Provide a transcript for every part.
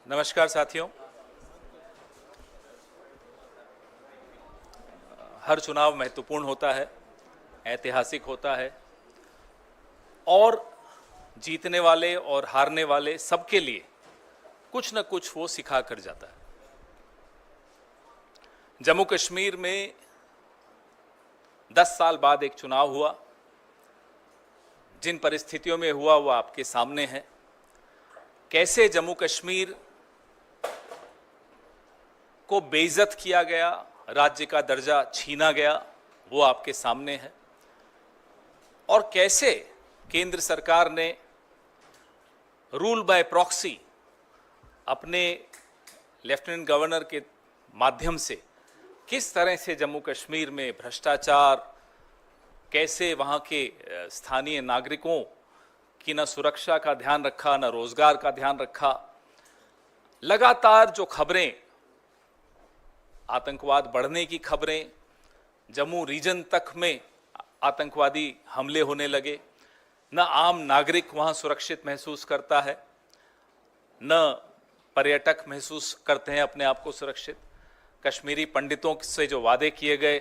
नमस्कार साथियों। हर चुनाव महत्वपूर्ण होता है, ऐतिहासिक होता है और जीतने वाले और हारने वाले सबके लिए कुछ न कुछ वो सिखा कर जाता है। जम्मू कश्मीर में 10 साल बाद एक चुनाव हुआ। जिन परिस्थितियों में हुआ वो आपके सामने है। कैसे जम्मू कश्मीर को बेइज्जत किया गया, राज्य का दर्जा छीना गया, वो आपके सामने है। और कैसे केंद्र सरकार ने रूल बाय प्रॉक्सी अपने लेफ्टिनेंट गवर्नर के माध्यम से किस तरह से जम्मू कश्मीर में भ्रष्टाचार, कैसे वहाँ के स्थानीय नागरिकों की न सुरक्षा का ध्यान रखा, न रोजगार का ध्यान रखा। लगातार जो खबरें, आतंकवाद बढ़ने की खबरें, जम्मू रीजन तक में आतंकवादी हमले होने लगे, न आम नागरिक वहाँ सुरक्षित महसूस करता है, न पर्यटक महसूस करते हैं अपने आप को सुरक्षित। कश्मीरी पंडितों से जो वादे किए गए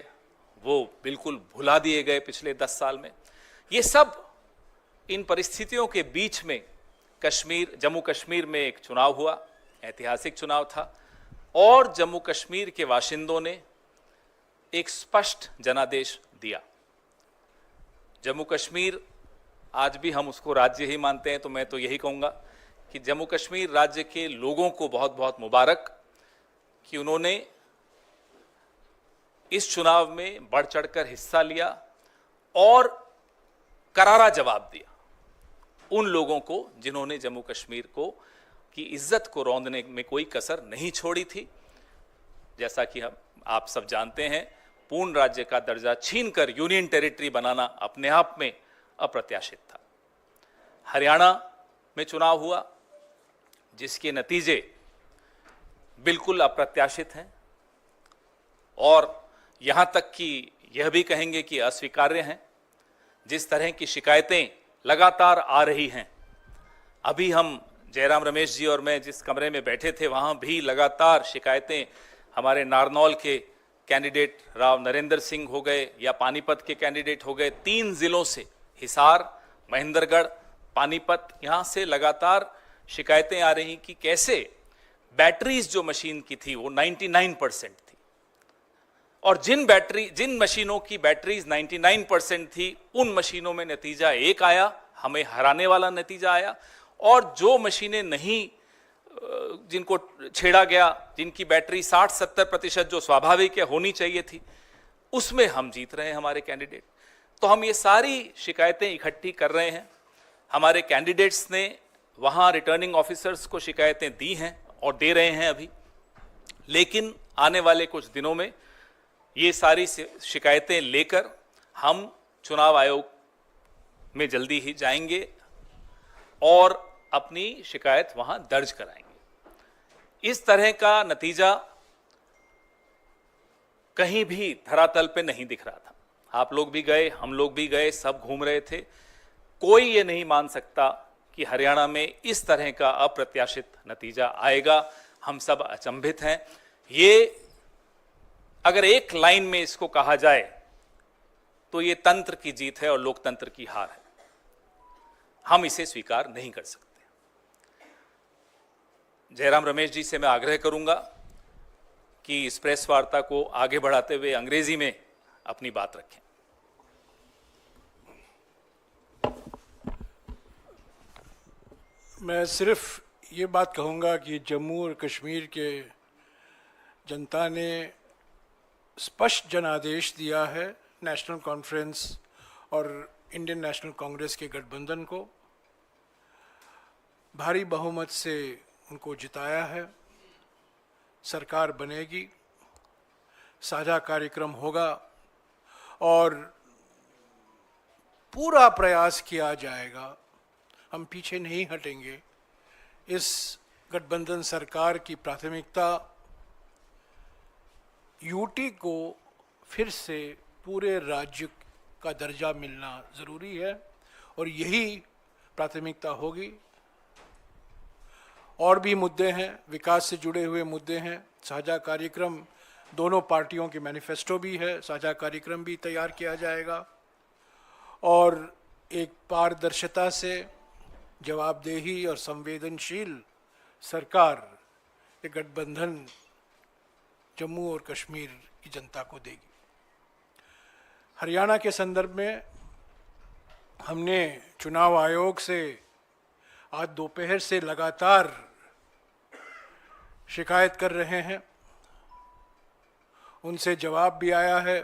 वो बिल्कुल भुला दिए गए पिछले 10 साल में। ये सब इन परिस्थितियों के बीच में जम्मू कश्मीर में एक चुनाव हुआ, ऐतिहासिक चुनाव था और जम्मू कश्मीर के बाशिंदों ने एक स्पष्ट जनादेश दिया। जम्मू कश्मीर, आज भी हम उसको राज्य ही मानते हैं, तो मैं तो यही कहूँगा कि जम्मू कश्मीर राज्य के लोगों को बहुत बहुत मुबारक कि उन्होंने इस चुनाव में बढ़ चढ़कर हिस्सा लिया और करारा जवाब दिया उन लोगों को जिन्होंने जम्मू कश्मीर को की इज्जत को रौंदने में कोई कसर नहीं छोड़ी थी। जैसा कि आप सब जानते हैं, पूर्ण राज्य का दर्जा छीनकर यूनियन टेरिटरी बनाना अपने आप में अप्रत्याशित था। हरियाणा में चुनाव हुआ जिसके नतीजे बिल्कुल अप्रत्याशित हैं और यहां तक कि यह भी कहेंगे कि अस्वीकार्य हैं। जिस तरह की शिकायतें लगातार आ रही हैं, अभी हम जयराम रमेश जी और मैं जिस कमरे में बैठे थे वहां भी लगातार शिकायतें, हमारे नारनौल के कैंडिडेट राव नरेंद्र सिंह हो गए या पानीपत के कैंडिडेट हो गए, 3 जिलों से, हिसार, महेंद्रगढ़, पानीपत, यहां से लगातार शिकायतें आ रही कि कैसे बैटरीज जो मशीन की थी वो 99% थी और जिन मशीनों की बैटरीज 99% थी उन मशीनों में नतीजा एक आया, हमें हराने वाला नतीजा आया, और जो मशीनें नहीं, जिनको छेड़ा गया, जिनकी बैटरी 60-70% जो स्वाभाविक है होनी चाहिए थी, उसमें हम जीत रहे हैं हमारे कैंडिडेट। तो हम ये सारी शिकायतें इकट्ठी कर रहे हैं। हमारे कैंडिडेट्स ने वहाँ रिटर्निंग ऑफिसर्स को शिकायतें दी हैं और दे रहे हैं अभी, लेकिन आने वाले कुछ दिनों में ये सारी शिकायतें लेकर हम चुनाव आयोग में जल्दी ही जाएंगे और अपनी शिकायत वहां दर्ज कराएंगे। इस तरह का नतीजा कहीं भी धरातल पे नहीं दिख रहा था। आप लोग भी गए, हम लोग भी गए, सब घूम रहे थे। कोई ये नहीं मान सकता कि हरियाणा में इस तरह का अप्रत्याशित नतीजा आएगा। हम सब अचंभित हैं। ये अगर एक लाइन में इसको कहा जाए तो ये तंत्र की जीत है और लोकतंत्र की हार है। हम इसे स्वीकार नहीं कर सकते। जयराम रमेश जी से मैं आग्रह करूंगा कि इस प्रेस वार्ता को आगे बढ़ाते हुए अंग्रेजी में अपनी बात रखें। मैं सिर्फ ये बात कहूंगा कि जम्मू और कश्मीर के जनता ने स्पष्ट जनादेश दिया है नेशनल कॉन्फ्रेंस और इंडियन नेशनल कांग्रेस के गठबंधन को। भारी बहुमत से उनको जिताया है। सरकार बनेगी, साझा कार्यक्रम होगा और पूरा प्रयास किया जाएगा। हम पीछे नहीं हटेंगे। इस गठबंधन सरकार की प्राथमिकता यूटी को फिर से पूरे राज्य का दर्जा मिलना ज़रूरी है और यही प्राथमिकता होगी। और भी मुद्दे हैं, विकास से जुड़े हुए मुद्दे हैं। साझा कार्यक्रम, दोनों पार्टियों की मैनिफेस्टो भी है, साझा कार्यक्रम भी तैयार किया जाएगा और एक पारदर्शिता से जवाबदेही और संवेदनशील सरकार, एक गठबंधन जम्मू और कश्मीर की जनता को देगी। हरियाणा के संदर्भ में हमने चुनाव आयोग से आज दोपहर से लगातार शिकायत कर रहे हैं, उनसे जवाब भी आया है,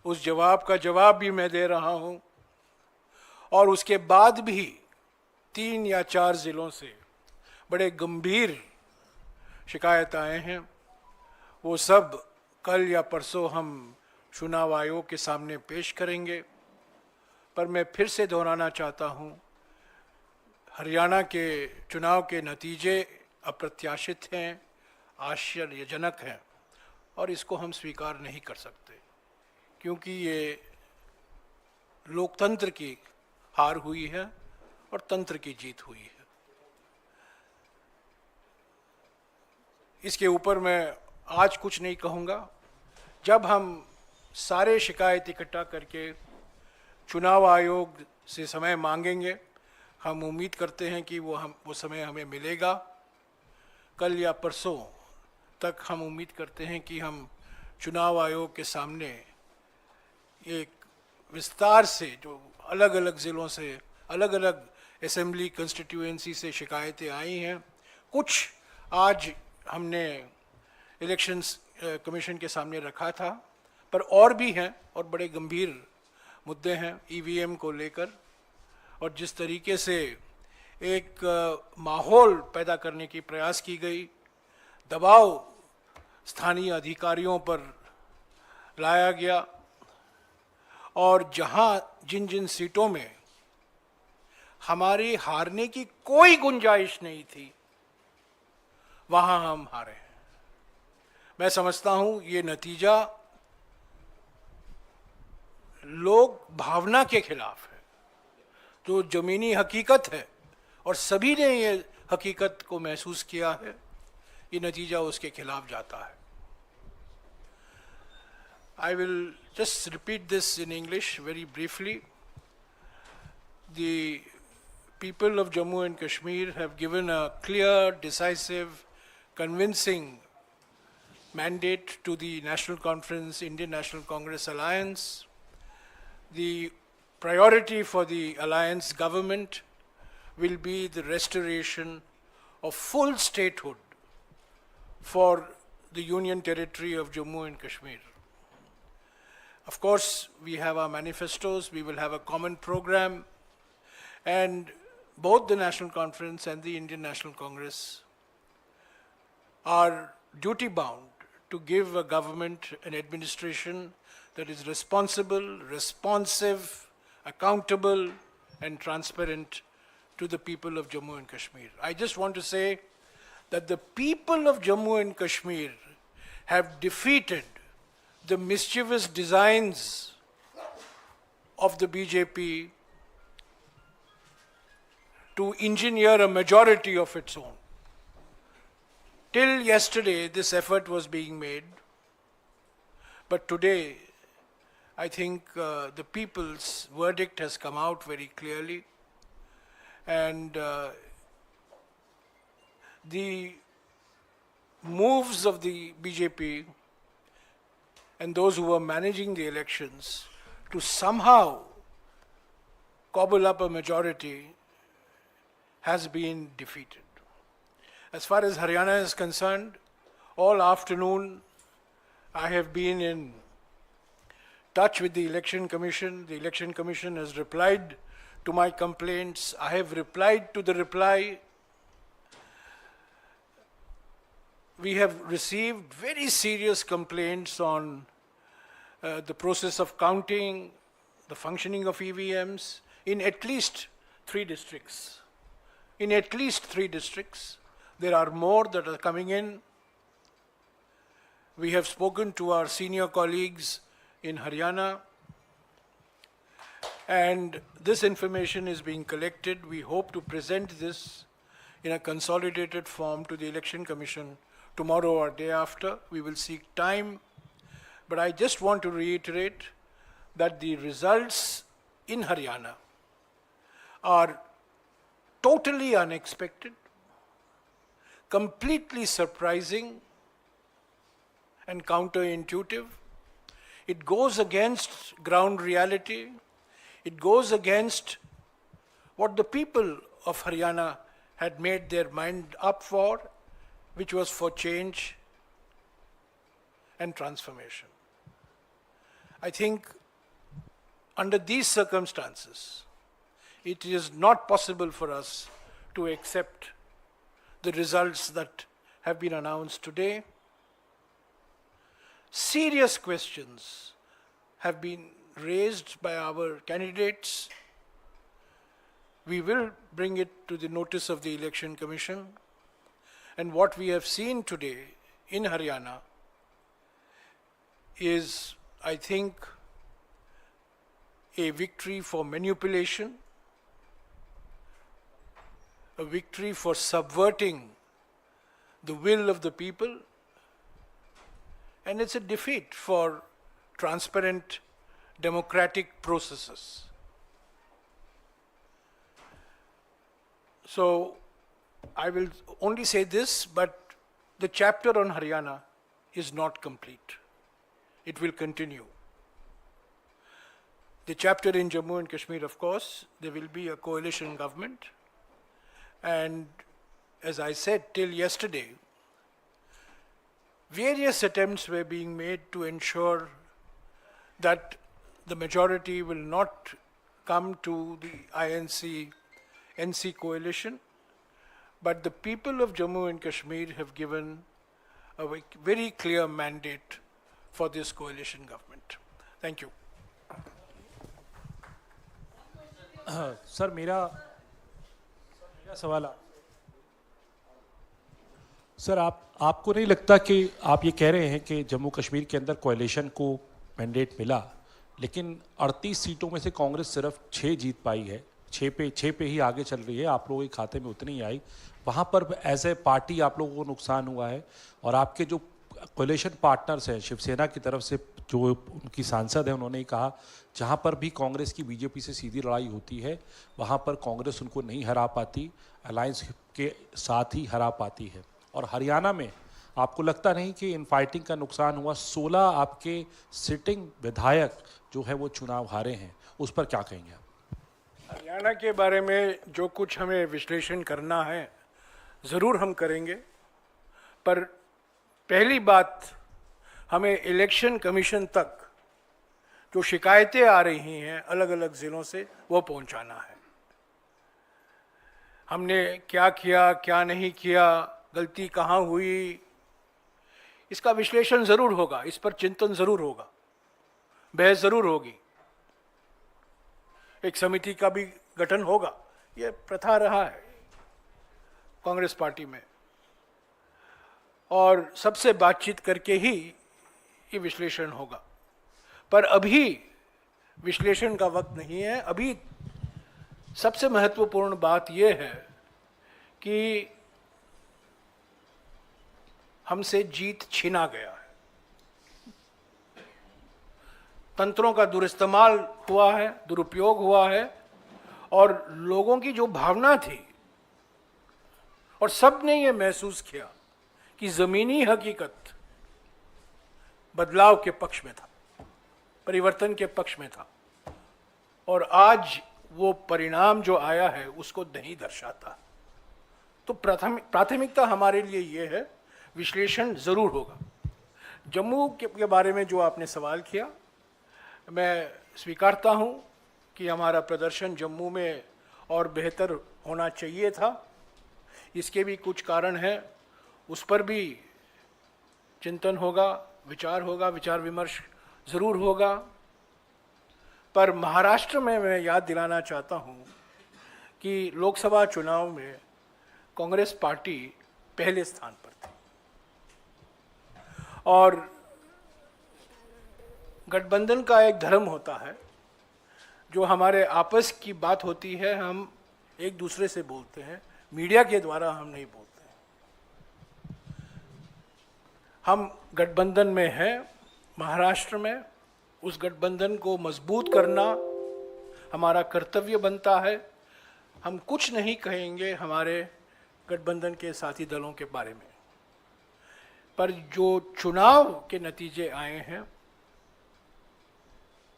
उस जवाब का जवाब भी मैं दे रहा हूं और उसके बाद भी 3 या 4 जिलों से बड़े गंभीर शिकायत आए हैं। वो सब कल या परसों हम चुनाव आयोग के सामने पेश करेंगे। पर मैं फिर से दोहराना चाहता हूं, हरियाणा के चुनाव के नतीजे अप्रत्याशित हैं, आश्चर्यजनक हैं और इसको हम स्वीकार नहीं कर सकते, क्योंकि ये लोकतंत्र की हार हुई है और तंत्र की जीत हुई है। इसके ऊपर मैं आज कुछ नहीं कहूँगा। जब हम सारे शिकायत इकट्ठा करके चुनाव आयोग से समय मांगेंगे, हम उम्मीद करते हैं कि वो समय हमें मिलेगा। कल या परसों तक हम उम्मीद करते हैं कि हम चुनाव आयोग के सामने एक विस्तार से, जो अलग अलग ज़िलों से, अलग अलग असेंबली कंस्टिट्यूएंसी से शिकायतें आई हैं, कुछ आज हमने इलेक्शंस कमीशन के सामने रखा था, पर और भी हैं और बड़े गंभीर मुद्दे हैं ईवीएम को लेकर। और जिस तरीके से एक माहौल पैदा करने की प्रयास की गई, दबाव स्थानीय अधिकारियों पर लाया गया और जहां जिन जिन सीटों में हमारी हारने की कोई गुंजाइश नहीं थी, वहां हम हारे हैं। मैं समझता हूं ये नतीजा लोक भावना के खिलाफ है, जो जमीनी हकीकत है और सभी ने ये हकीकत को महसूस किया है। ये नतीजा उसके खिलाफ जाता है। I will just repeat this in English very briefly. The people of Jammu and Kashmir have given a clear, decisive, convincing mandate to the National Conference, Indian National Congress Alliance. The priority for the alliance government will be the restoration of full statehood for the Union Territory of Jammu and Kashmir. Of course, we have our manifestos, we will have a common program, and both the National Conference and the Indian National Congress are duty-bound to give a government, an administration that is responsible, responsive, accountable, and transparent to the people of Jammu and Kashmir. I just want to say that the people of Jammu and Kashmir have defeated the mischievous designs of the BJP to engineer a majority of its own. Till yesterday, this effort was being made, but today, I think the people's verdict has come out very clearly, and the moves of the BJP and those who were managing the elections to somehow cobble up a majority has been defeated. As far as Haryana is concerned, all afternoon I have been in touch with the Election Commission. The Election Commission has replied to my complaints. I have replied to the reply. We have received very serious complaints on the process of counting, the functioning of EVMs in at least 3 districts. In at least 3 districts. There are more that are coming in. We have spoken to our senior colleagues in Haryana, and this information is being collected. We hope to present this in a consolidated form to the Election Commission tomorrow or day after. We will seek time. But I just want to reiterate that the results in Haryana are totally unexpected, completely surprising and counterintuitive. It goes against ground reality. It goes against what the people of Haryana had made their mind up for, which was for change and transformation. I think under these circumstances, it is not possible for us to accept the results that have been announced today. Serious questions have been raised by our candidates. We will bring it to the notice of the Election Commission. And what we have seen today in Haryana is, I think, a victory for manipulation, a victory for subverting the will of the people, and it's a defeat for transparent democratic processes. So I will only say this, but the chapter on Haryana is not complete. It will continue. The chapter in Jammu and Kashmir, of course, there will be a coalition government. And as I said, till yesterday, various attempts were being made to ensure that the majority will not come to the INC-NC coalition, but the people of Jammu and Kashmir have given a very clear mandate for this coalition government. Thank you. Sir मेरा सवाल sir आपको नहीं लगता कि आप ये कह रहे हैं कि जम्मू कश्मीर के अंदर कोalition को मैंडेट मिला, लेकिन 38 सीटों में से कांग्रेस सिर्फ 6 जीत पाई है, 6 पे ही आगे चल रही है, आप लोगों के खाते में उतनी ही आई, वहाँ पर एज ए पार्टी आप लोगों को नुकसान हुआ है, और आपके जो कोलिशन पार्टनर्स हैं शिवसेना की तरफ से, जो उनकी सांसद है, उन्होंने कहा जहाँ पर भी कांग्रेस की बीजेपी से सीधी लड़ाई होती है वहाँ पर कांग्रेस उनको नहीं हरा पाती, अलायंस के साथ ही हरा पाती है। और हरियाणा में आपको लगता नहीं कि इन फाइटिंग का नुकसान हुआ? 16 आपके सिटिंग विधायक जो है वो चुनाव हारे हैं, उस पर क्या कहेंगे आप? हरियाणा के बारे में जो कुछ हमें विश्लेषण करना है ज़रूर हम करेंगे, पर पहली बात, हमें इलेक्शन कमीशन तक जो शिकायतें आ रही हैं अलग अलग ज़िलों से वो पहुंचाना है। हमने क्या किया, क्या नहीं किया, गलती कहाँ हुई, इसका विश्लेषण ज़रूर होगा, इस पर चिंतन ज़रूर होगा, बहस ज़रूर होगी, एक समिति का भी गठन होगा, ये प्रथा रहा है कांग्रेस पार्टी में, और सबसे बातचीत करके ही ये विश्लेषण होगा। पर अभी विश्लेषण का वक्त नहीं है। अभी सबसे महत्वपूर्ण बात ये है कि हमसे जीत छीना गया है, तंत्रों का दुरुइस्तेमाल हुआ है, दुरुपयोग हुआ है, और लोगों की जो भावना थी, और सबने ये महसूस किया कि ज़मीनी हकीकत बदलाव के पक्ष में था, परिवर्तन के पक्ष में था, और आज वो परिणाम जो आया है उसको नहीं दर्शाता। तो प्राथमिकता हमारे लिए ये है, विश्लेषण ज़रूर होगा। जम्मू के बारे में जो आपने सवाल किया, मैं स्वीकारता हूँ कि हमारा प्रदर्शन जम्मू में और बेहतर होना चाहिए था। इसके भी कुछ कारण हैं, उस पर भी चिंतन होगा, विचार विमर्श ज़रूर होगा। पर महाराष्ट्र में मैं याद दिलाना चाहता हूँ कि लोकसभा चुनाव में कांग्रेस पार्टी पहले स्थान पर थी, और गठबंधन का एक धर्म होता है, जो हमारे आपस की बात होती है हम एक दूसरे से बोलते हैं, मीडिया के द्वारा हम नहीं बोलते हैं। हम गठबंधन में हैं महाराष्ट्र में, उस गठबंधन को मजबूत करना हमारा कर्तव्य बनता है। हम कुछ नहीं कहेंगे हमारे गठबंधन के साथी दलों के बारे में, पर जो चुनाव के नतीजे आए हैं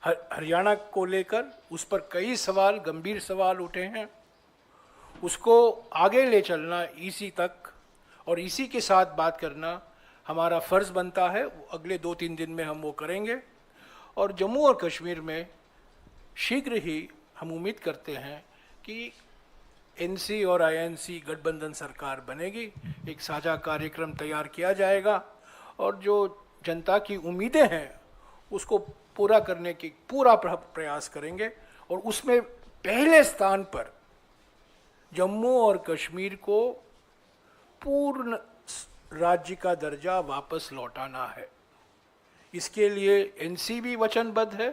हरियाणा को लेकर, उस पर कई सवाल, गंभीर सवाल उठे हैं। उसको आगे ले चलना ईसी तक और ईसी के साथ बात करना हमारा फ़र्ज़ बनता है। अगले 2-3 दिन में हम वो करेंगे। और जम्मू और कश्मीर में शीघ्र ही हम उम्मीद करते हैं कि एनसी और आईएनसी गठबंधन सरकार बनेगी, एक साझा कार्यक्रम तैयार किया जाएगा और जो जनता की उम्मीदें हैं उसको पूरा करने की पूरा प्रयास करेंगे। और उसमें पहले स्थान पर जम्मू और कश्मीर को पूर्ण राज्य का दर्जा वापस लौटाना है। इसके लिए एनसी भी वचनबद्ध है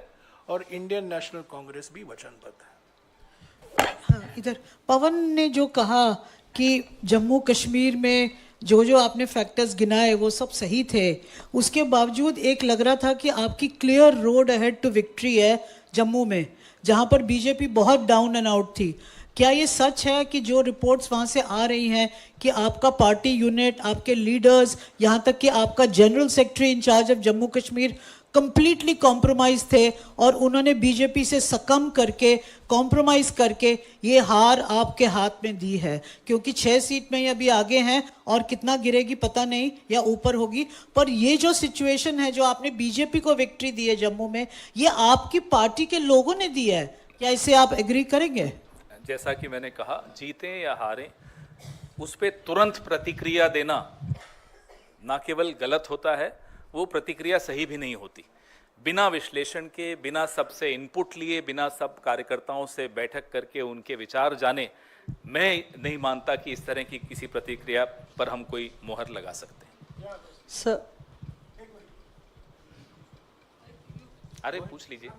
और इंडियन नेशनल कांग्रेस भी वचनबद्ध है। हाँ, इधर पवन ने जो कहा कि जम्मू कश्मीर में जो जो आपने फैक्टर्स गिनाए वो सब सही थे, उसके बावजूद एक लग रहा था कि आपकी clear road ahead to victory है जम्मू में, जहाँ पर बीजेपी बहुत डाउन एंड आउट थी। क्या ये सच है कि जो रिपोर्ट्स वहाँ से आ रही हैं कि आपका पार्टी यूनिट, आपके लीडर्स, यहाँ तक कि आपका general secretary incharge of Jammu Kashmir completely compromise थे और उन्होंने बीजेपी से सकम करके, कॉम्प्रोमाइज करके ये हार आपके हाथ में दी है? क्योंकि 6 सीट में ये अभी आगे हैं और कितना गिरेगी पता नहीं, या ऊपर होगी, पर ये जो सिचुएशन है, जो आपने बीजेपी को विक्ट्री दी है जम्मू में, ये आपकी पार्टी के लोगों ने दी है। क्या इसे आप एग्री करेंगे? जैसा कि मैंने कहा, जीतें या हारें, उस पर तुरंत प्रतिक्रिया देना ना केवल गलत होता है, वो प्रतिक्रिया सही भी नहीं होती। बिना विश्लेषण के, बिना सबसे इनपुट लिए, बिना सब कार्यकर्ताओं से बैठक करके उनके विचार जाने, मैं नहीं मानता कि इस तरह की किसी प्रतिक्रिया पर हम कोई मोहर लगा सकते हैं। सर, अरे पूछ लीजिए।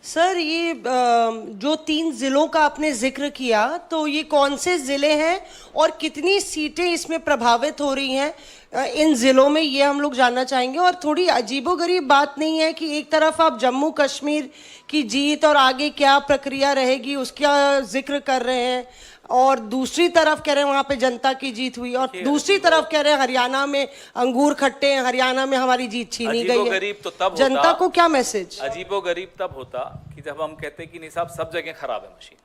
सर ये जो 3 जिलों का आपने जिक्र किया, तो ये कौन से ज़िले हैं और कितनी सीटें इसमें प्रभावित हो रही हैं इन ज़िलों में, ये हम लोग जानना चाहेंगे। और थोड़ी अजीबोगरीब बात नहीं है कि एक तरफ आप जम्मू कश्मीर की जीत और आगे क्या प्रक्रिया रहेगी उसका जिक्र कर रहे हैं, और दूसरी तरफ कह रहे हैं वहाँ पे जनता की जीत हुई, और दूसरी तरफ कह रहे हैं हरियाणा में अंगूर खट्टे हैं, हरियाणा में हमारी जीत छीनी गई है। तो तब जनता को क्या मैसेज? अजीबोगरीब तब होता कि जब हम कहते कि नहीं साहब सब जगह खराब है मशीन।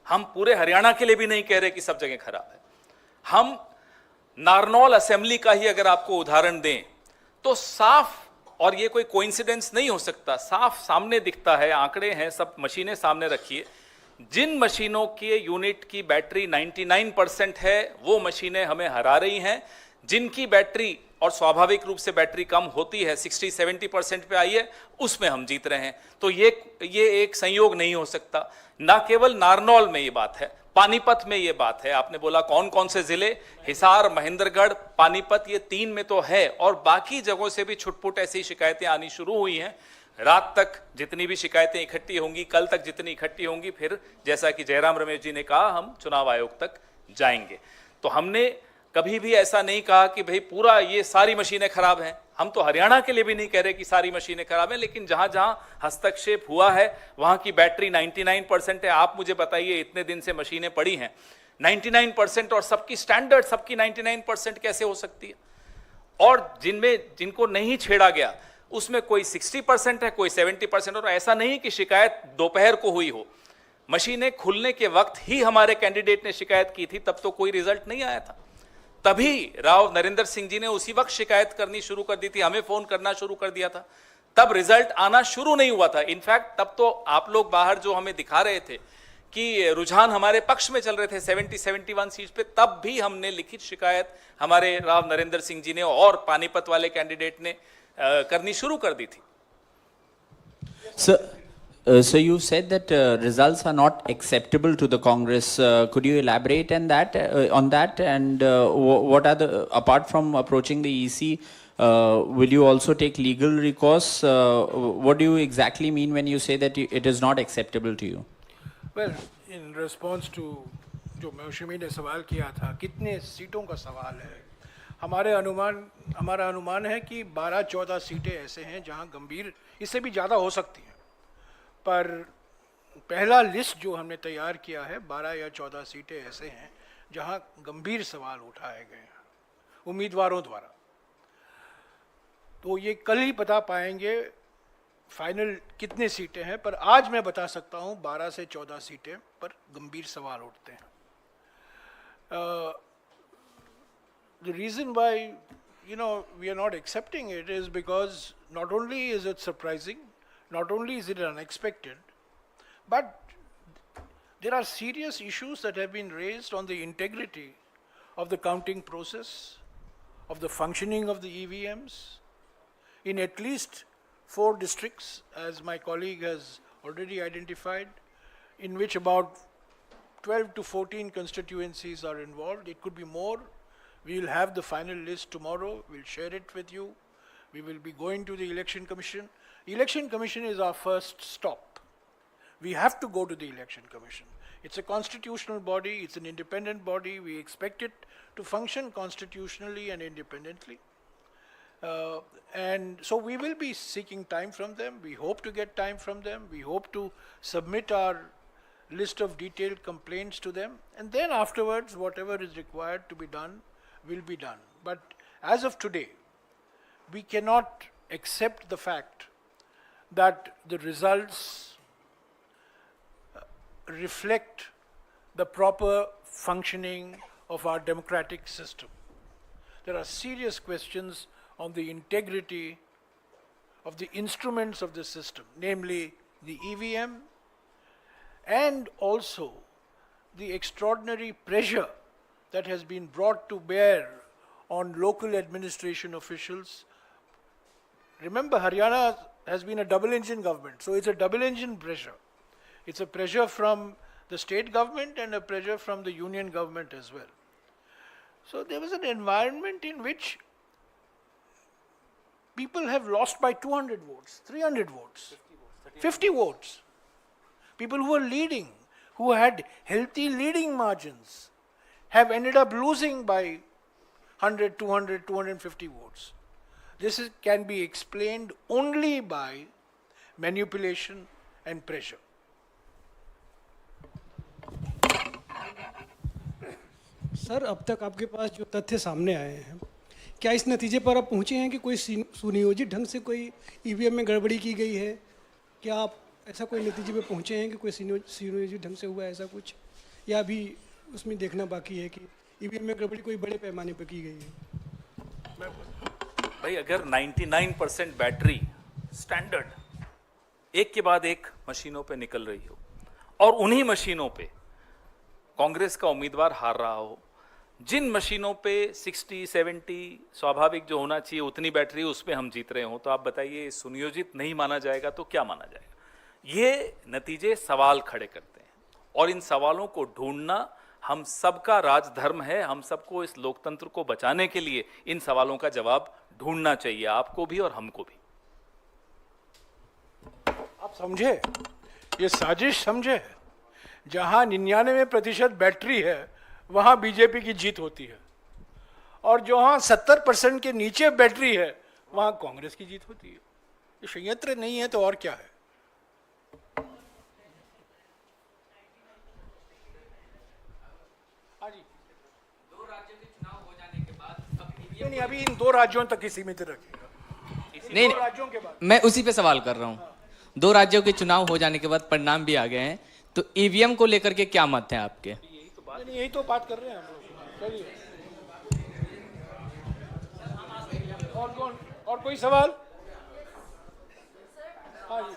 हम पूरे हरियाणा के लिए भी नहीं कह रहे कि सब जगह खराब है। हम नारनौल असेंबली का ही अगर आपको उदाहरण दें तो साफ, और ये कोई कोइंसिडेंस नहीं हो सकता, साफ सामने दिखता है, आंकड़े हैं, सब मशीनें सामने रखिए। जिन मशीनों के यूनिट की बैटरी 99% है वो मशीनें हमें हरा रही हैं। जिनकी बैटरी, और स्वाभाविक रूप से बैटरी कम होती है, 60-70% पे आई है, उसमें हम जीत रहे हैं। तो ये एक संयोग नहीं हो सकता। ना केवल नारनौल में ये बात है, पानीपत में ये बात है। आपने बोला कौन कौन से जिले, हिसार, महेंद्रगढ़, पानीपत, ये 3 में तो है, और बाकी जगहों से भी छुटपुट ऐसी शिकायतें आनी शुरू हुई हैं। रात तक जितनी भी शिकायतें इकट्ठी होंगी, कल तक जितनी इकट्ठी होंगी, फिर जैसा कि जयराम रमेश जी ने कहा, हम चुनाव आयोग तक जाएंगे। तो हमने कभी भी ऐसा नहीं कहा कि भाई पूरा ये सारी मशीनें खराब हैं। हम तो हरियाणा के लिए भी नहीं कह रहे कि सारी मशीनें खराब हैं, लेकिन जहां जहां हस्तक्षेप हुआ है वहां की बैटरी 99% है। आप मुझे बताइए, इतने दिन से मशीनें पड़ी हैं 99%, और सबकी स्टैंडर्ड, सबकी 99% कैसे हो सकती है? और जिनको नहीं छेड़ा गया उसमें कोई 60% है, कोई 70%। और ऐसा नहीं कि शिकायत दोपहर को हुई हो, मशीनें खुलने के वक्त ही हमारे कैंडिडेट ने शिकायत की थी, तब तो कोई रिजल्ट नहीं आया था। तभी राव नरेंद्र सिंह जी ने उसी वक्त शिकायत करनी शुरू कर दी थी, हमें फोन करना शुरू कर दिया था, तब रिजल्ट आना शुरू नहीं हुआ था। इनफैक्ट तब तो आप लोग बाहर जो हमें दिखा रहे थे कि रुझान हमारे पक्ष में चल रहे थे 70-71 सीट पे, तब भी हमने लिखित शिकायत हमारे राव नरेंद्र सिंह जी ने और पानीपत वाले कैंडिडेट ने करनी शुरू कर दी थी। So you said that results are not acceptable to the Congress. Could you elaborate on that? And what are the, apart from approaching the EC, will you also take legal recourse? What do you exactly mean when you say that it is not acceptable to you? Well, in response to जो मौसमी ने सवाल किया था, कितने सीटों का सवाल है, हमारा अनुमान है कि 12-14 सीटें ऐसे हैं जहां गंभीर, इससे भी ज़्यादा हो सकती हैं, पर पहला लिस्ट जो हमने तैयार किया है 12 या 14 सीटें ऐसे हैं जहां गंभीर सवाल उठाए गए हैं उम्मीदवारों द्वारा। तो ये कल ही बता पाएंगे फाइनल कितने सीटें हैं, पर आज मैं बता सकता हूं 12 से 14 सीटें पर गंभीर सवाल उठते हैं। The reason why, we are not accepting it is because not only is it surprising, not only is it unexpected, but there are serious issues that have been raised on the integrity of the counting process, of the functioning of the EVMs, in at least 4 districts, as my colleague has already identified, in which about 12 to 14 constituencies are involved. It could be more. We will have the final list tomorrow. We'll share it with you. We will be going to the Election Commission. Election Commission is our first stop. We have to go to the Election Commission. It's a constitutional body. It's an independent body. We expect it to function constitutionally and independently. And so we will be seeking time from them. We hope to get time from them. We hope to submit our list of detailed complaints to them. And then afterwards, whatever is required to be done will be done. But as of today, we cannot accept the fact that the results reflect the proper functioning of our democratic system. There are serious questions on the integrity of the instruments of the system, namely the EVM, and also the extraordinary pressure that has been brought to bear on local administration officials. Remember, Haryana has been a double-engine government, so it's a double-engine pressure. It's a pressure from the state government and a pressure from the union government as well. So there was an environment in which people have lost by 200 votes, 300 votes, 50 votes. People who were leading, who had healthy leading margins, have ended up losing by 100, 200, 250 votes. This can be explained only by manipulation and pressure. Sir, अब तक आपके पास जो तथ्य सामने आए हैं, क्या इस नतीजे पर आप पहुंचे हैं कि कोई सुनियोजित ढंग से कोई ईवीएम में गड़बड़ी की गई है? क्या आप ऐसा कोई नतीजे पे पहुंचे हैं कि कोई सुनियोजित ढंग से हुआ है ऐसा कुछ, या अभी उसमें देखना बाकी है कि ईवीएम में गड़बड़ी कोई बड़े पैमाने पर की गई है? भाई, अगर 99% बैटरी स्टैंडर्ड एक के बाद एक मशीनों पे निकल रही हो और उन्हीं मशीनों पे कांग्रेस का उम्मीदवार हार रहा हो, जिन मशीनों पे 60-70 स्वाभाविक जो होना चाहिए उतनी बैटरी उस पे हम जीत रहे हो, तो आप बताइए सुनियोजित नहीं माना जाएगा तो क्या माना जाएगा? ये नतीजे सवाल खड़े करते हैं और इन सवालों को ढूंढना हम सबका राजधर्म है। हम सबको इस लोकतंत्र को बचाने के लिए इन सवालों का जवाब ढूंढना चाहिए, आपको भी और हमको भी। आप समझे, ये साजिश समझे, जहां 99% बैटरी है वहां बीजेपी की जीत होती है, और जहां 70% के नीचे बैटरी है वहां कांग्रेस की जीत होती है। ये संयंत्र नहीं है तो और क्या है? हाँ जी, 2 राज्यों के चुनाव हो जाने के बाद नहीं, अभी इन 2 राज्यों तक ही सीमित रखिएगा। नहीं, 2 राज्यों के बाद मैं उसी पे सवाल कर रहा हूँ। 2 राज्यों के चुनाव हो जाने के बाद परिणाम भी आ गए हैं, तो ईवीएम को लेकर के क्या मत हैं आपके? यही तो बात कर रहे हैं हम लोग। चलिए, और कोई सवाल? हाँ जी,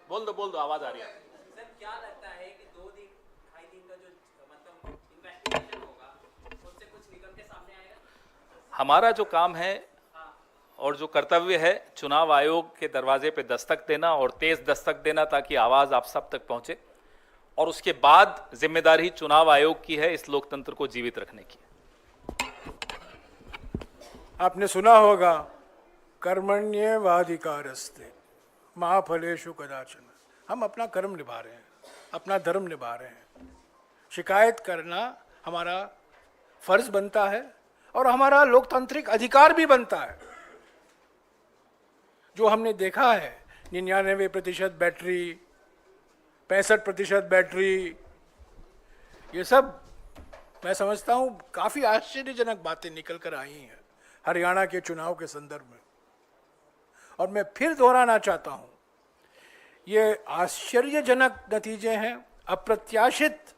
बोल दो, आवाज आ रही है। सर, क्या लगता है कि 2 दिन 2.5 दिन का जो मतलब इन्वेस्टिगेशन होगा उससे कुछ निकल के सामने आएगा? हमारा जो काम है और जो कर्तव्य है, चुनाव आयोग के दरवाजे पे दस्तक देना और तेज दस्तक देना ताकि आवाज आप सब तक पहुंचे। और उसके बाद जिम्मेदारी चुनाव आयोग की है इस लोकतंत्र को जीवित रखने की। आपने सुना होगा कर्मण्येवाधिकारस्ते मा फलेषु कदाचन। हम अपना कर्म निभा रहे हैं, अपना धर्म निभा रहे हैं। शिकायत करना हमारा फर्ज बनता है और हमारा लोकतांत्रिक अधिकार भी बनता है। जो हमने देखा है 99% बैटरी, 65% बैटरी, ये सब मैं समझता हूँ काफ़ी आश्चर्यजनक बातें निकल कर आई हैं हरियाणा के चुनाव के संदर्भ में। और मैं फिर दोहराना चाहता हूँ, ये आश्चर्यजनक नतीजे हैं, अप्रत्याशित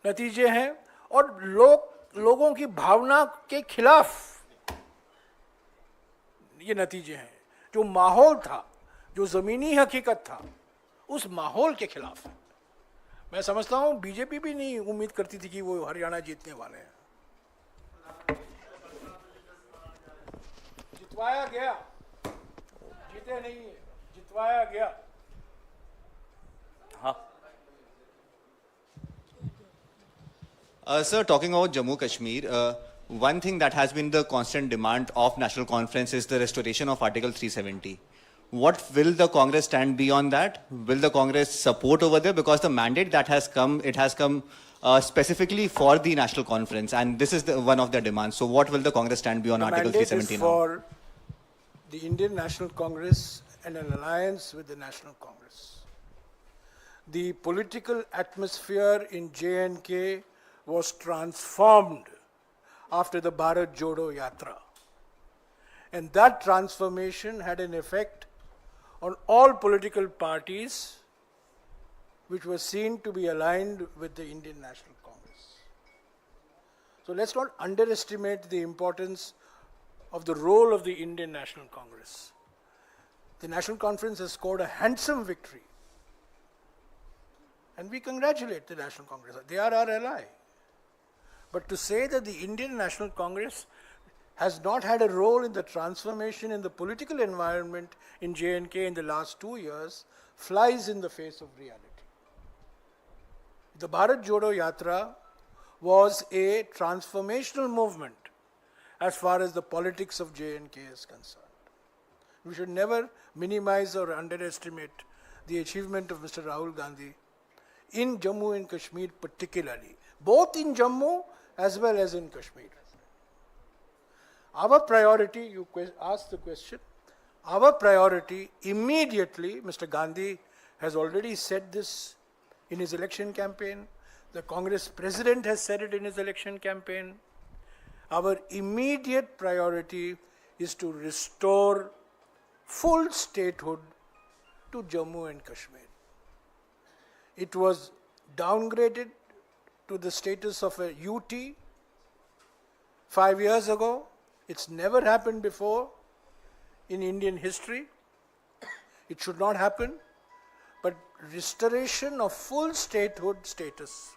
नतीजे हैं और लोगों की भावना के खिलाफ ये नतीजे हैं। जो माहौल था, जो ज़मीनी हकीकत था, उस माहौल के खिलाफ है। मैं समझता हूँ बीजेपी भी नहीं उम्मीद करती थी कि वो हरियाणा जीतने वाले हैं। जितवाया गया, जीते नहीं है, जितवाया गया। हाँ Sir, talking about Jammu Kashmir, one thing that has been the constant demand of National Conference is the restoration of Article 370. What will the Congress stand be on that? Will the Congress support over there? Because the mandate that has come, it has come specifically for the National Conference, and this is one of their demands. So what will the Congress stand be on Article 370 now? For the Indian National Congress and an alliance with the National Congress. The political atmosphere in J&K was transformed after the Bharat Jodo Yatra. And that transformation had an effect on all political parties which were seen to be aligned with the Indian National Congress. So let's not underestimate the importance of the role of the Indian National Congress. The National Conference has scored a handsome victory. And we congratulate the National Congress. They are our ally. But to say that the Indian National Congress has not had a role in the transformation in the political environment in J&K in the last 2 years flies in the face of reality. The Bharat Jodo Yatra was a transformational movement as far as the politics of J&K is concerned. We should never minimize or underestimate the achievement of Mr. Rahul Gandhi in Jammu and Kashmir particularly, both in Jammu as well as in Kashmir. Our priority, you asked the question, our priority immediately, Mr. Gandhi has already said this in his election campaign, the Congress president has said it in his election campaign. Our immediate priority is to restore full statehood to Jammu and Kashmir. It was downgraded to the status of a UT 5 years ago. It's never happened before in Indian history. It should not happen. But restoration of full statehood status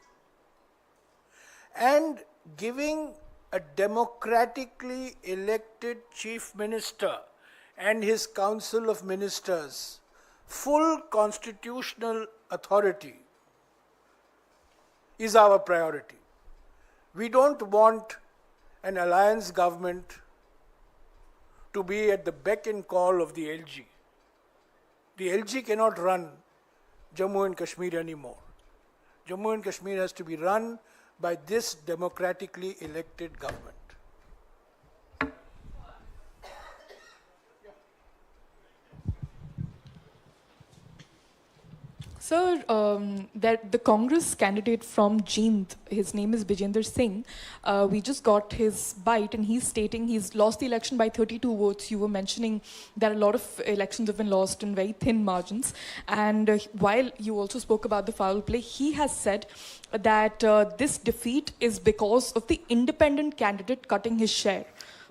and giving a democratically elected chief minister and his council of ministers full constitutional authority is our priority. We don't want an alliance government to be at the beck and call of the LG. The LG cannot run Jammu and Kashmir anymore. Jammu and Kashmir has to be run by this democratically elected government. Sir, that the Congress candidate from Jeend, his name is Bijender Singh, we just got his bite and he's stating he's lost the election by 32 votes. You were mentioning that a lot of elections have been lost in very thin margins. And while you also spoke about the foul play, he has said that this defeat is because of the independent candidate cutting his share.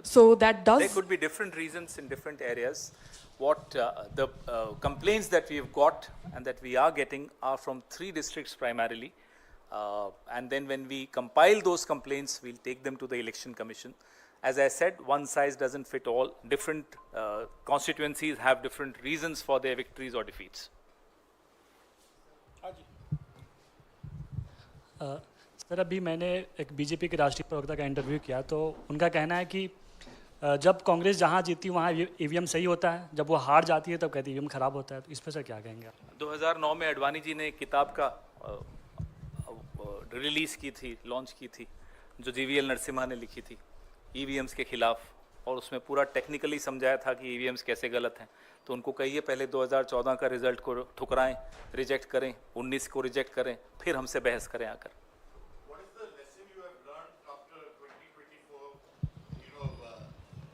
So that does... There could be different reasons in different areas. What the complaints that we've got and that we are getting are from 3 districts primarily. And then when we compile those complaints, we'll take them to the Election Commission. As I said, one size doesn't fit all. Different constituencies have different reasons for their victories or defeats. Haji. Sir अभी मैंने एक BJP के राष्ट्रीय प्रवक्ता का interview किया तो उनका कहना है कि जब कांग्रेस जहां जीती वहां ईवीएम सही होता है, जब वो हार जाती है तब कहती है ईवीएम खराब होता है। तो इस पर सर क्या कहेंगे आप? 2009 में अडवाणी जी ने एक किताब का रिलीज़ की थी, लॉन्च की थी, जो जीवीएल नरसिम्हा ने लिखी थी ईवीएम्स के खिलाफ, और उसमें पूरा टेक्निकली समझाया था कि ईवीएम्स कैसे गलत हैं। तो उनको कहिए पहले 2014 का रिजल्ट को ठुकराएं, रिजेक्ट करें, 19 को रिजेक्ट करें, फिर हमसे बहस करें आकर।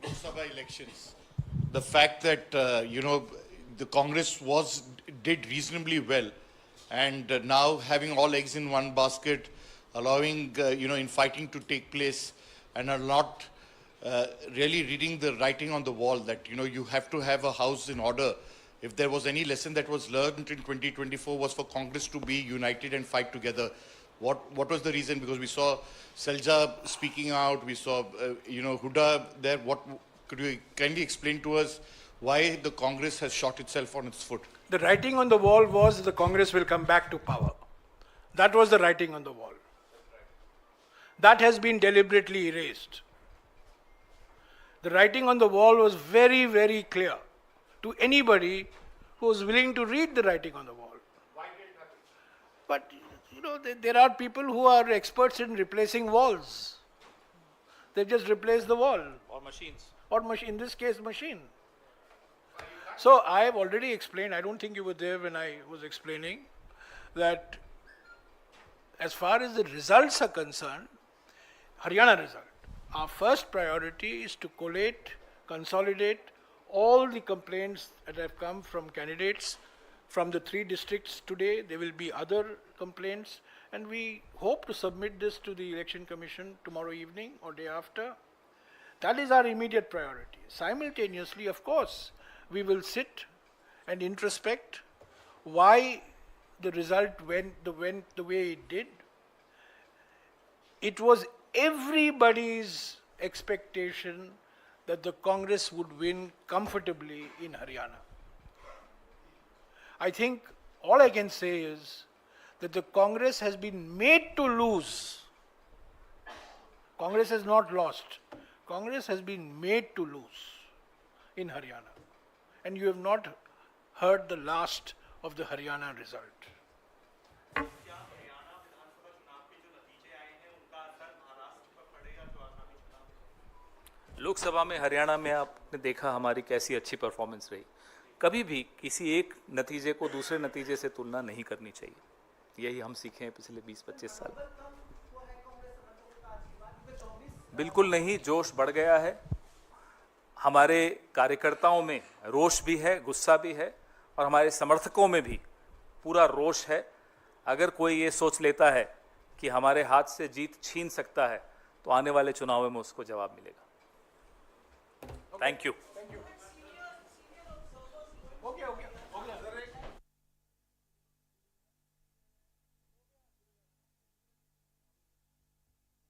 Lok Sabha elections, the fact that the Congress did reasonably well, and now having all eggs in one basket, allowing infighting to take place, and are not really reading the writing on the wall that you have to have a house in order. If there was any lesson that was learned in 2024 was for Congress to be united and fight together. What was the reason? Because we saw Selja speaking out, we saw Huda there. Could you kindly explain to us why the Congress has shot itself on its foot? The writing on the wall was the Congress will come back to power. That was the writing on the wall. That has been deliberately erased. The writing on the wall was very, very clear to anybody who was willing to read the writing on the wall. Why did it happen? But there are people who are experts in replacing walls. They just replace the wall. Or machines. Or in this case, machine. So I have already explained, I don't think you were there when I was explaining, that as far as the results are concerned, Haryana result, our first priority is to collate, consolidate all the complaints that have come from candidates from the 3 districts today. There will be other complaints, and we hope to submit this to the Election Commission tomorrow evening or day after. That is our immediate priority. Simultaneously, of course, we will sit and introspect why the result went the way it did. It was everybody's expectation that the Congress would win comfortably in Haryana. I think all I can say is that the Congress has been made to lose. Congress has not lost. Congress has been made to lose in Haryana. And you have not heard the last of the Haryana result. Lok Sabha में हरियाणा में आपने देखा हमारी कैसी अच्छी performance रही। कभी भी किसी एक नतीजे को दूसरे नतीजे से तुलना नहीं करनी चाहिए। यही हम सीखे हैं पिछले 20-25 साल। बिल्कुल नहीं, जोश बढ़ गया है। हमारे कार्यकर्ताओं में रोष भी है, गुस्सा भी है, और हमारे समर्थकों में भी पूरा रोष है। अगर कोई ये सोच लेता है कि हमारे हाथ से जीत छीन सकता है, तो आने वाले चुनावों में उसको जवाब मिलेगा। Thank you.